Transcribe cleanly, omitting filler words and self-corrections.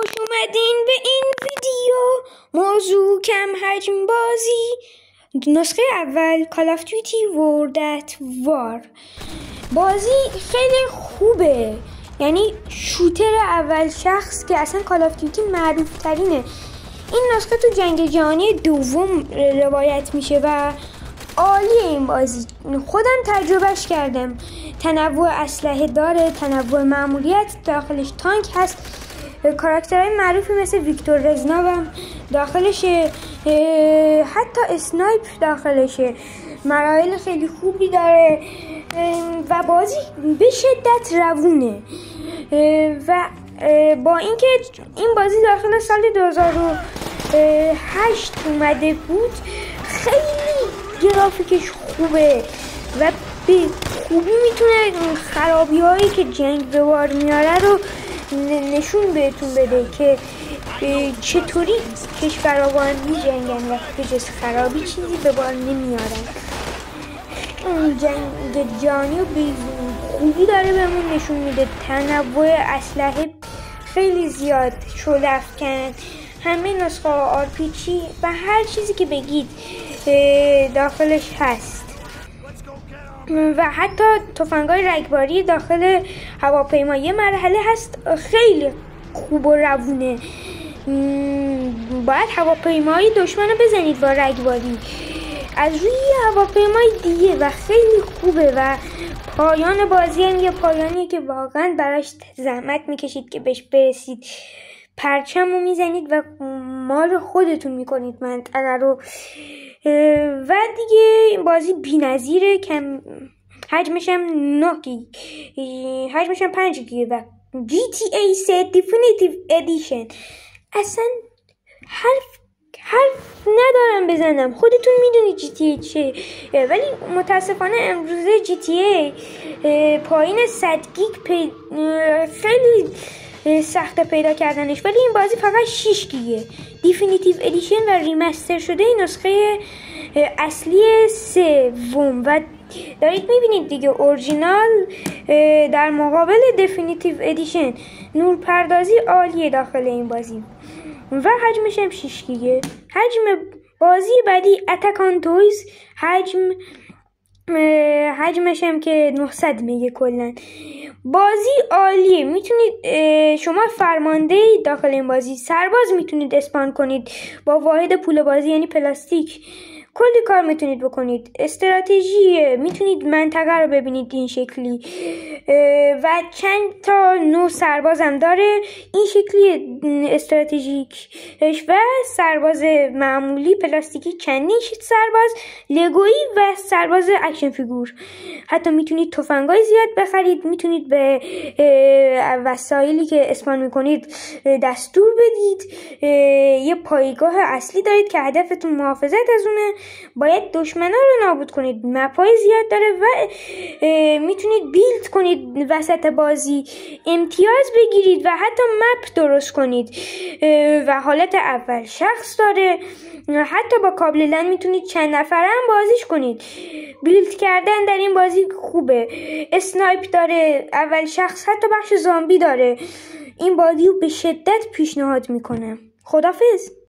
خوش اومدین به این ویدیو. موضوع کم حجم بازی، نسخه اول کال آف دیوتی ورلد ات وار. بازی خیلی خوبه، یعنی شوتر اول شخص که اصلا کال آف دیوتی معروف ترینه. این نسخه تو جنگ جهانی دوم روایت میشه و عالیه این بازی. خودم تجربهش کردم. تنوع اسلحه داره، تنوع مأموریت، داخلش تانک هست، کاراکترهای معروفی مثل ویکتور رزناو هم داخلشه، حتی اسنایپ داخلشه. مراحل خیلی خوبی داره و بازی به شدت روونه. و با اینکه این بازی داخل سال 2008 اومده بود، خیلی گرافیکش خوبه و به خوبی میتونه خرابی هایی که جنگ به بار میاره رو نشون بهتون بده که چطوری کشورها با هم میجنگن و به جز خرابی چیزی به بار نمیارن. جنگ جهانی رو به خوبی داره بهمون نشون میده. تنوع اسلحه خیلی زیاد، شعله افکن، همه نسخه RPG و هر چیزی که بگید داخلش هست و حتی تفنگ‌های رگباری داخل هواپیمایی مرحله هست. خیلی خوب و روونه. باید هواپیمای دشمن رو بزنید با رگباری از روی هواپیمای دیگه و خیلی خوبه. و پایان بازی هم یه پایانیه که واقعا براش زحمت میکشید که بهش برسید. پرچم رو میزنید و مال خودتون میکنید منطقه رو. و دیگه این بازی بی‌نظیره. کم حجمش هم 9 گیگ، حجمش هم 5 گیگ و GTA 3 Definitive Edition. اصلا حرف ندارم بزنم، خودتون میدونید GTA چه. ولی متاسفانه امروزه GTA پایین 100 گیگ خیلی سخت پیدا کردنش، ولی این بازی فقط 6 گیگه. دیفینیتیو ادیشن و ریمستر شده نسخه اصلی سوم و دارید میبینید دیگه اورجینال در مقابل دیفینیتیو ادیشن. نورپردازی عالیه داخل این بازی و حجمش هم 6 گیگه. حجم بازی بعدی اتک آن تویز، حجمش هم که 900 میگه. کلن بازی عالیه. میتونید شما فرمانده داخل این بازی، سرباز میتونید اسپان کنید با واحد پول بازی یعنی پلاستیک. کلی کار میتونید بکنید. استراتژی میتونید منطقه رو ببینید این شکلی و چند تا نوع سرباز هم داره این شکلی استراتژیک و سرباز معمولی پلاستیکی، چندین سرباز لگویی و سرباز اکشن فیگور. حتی میتونید تفنگای زیاد بخرید، میتونید به وسایلی که اسپان میکنید دستور بدید. یه پایگاه اصلی دارید که هدفتون محافظت از اونه. باید دشمنا رو نابود کنید. مپای زیاد داره و میتونید بیلد کنید وسط بازی، امتیاز بگیرید و حتی مپ درست کنید و حالت اول شخص داره. حتی با کابل لن میتونید چند نفره هم بازیش کنید. بیلد کردن در این بازی خوبه. اسنایپ داره اول شخص، حتی بخش زامبی داره. این بازی رو به شدت پیشنهاد میکنم. خدافظ.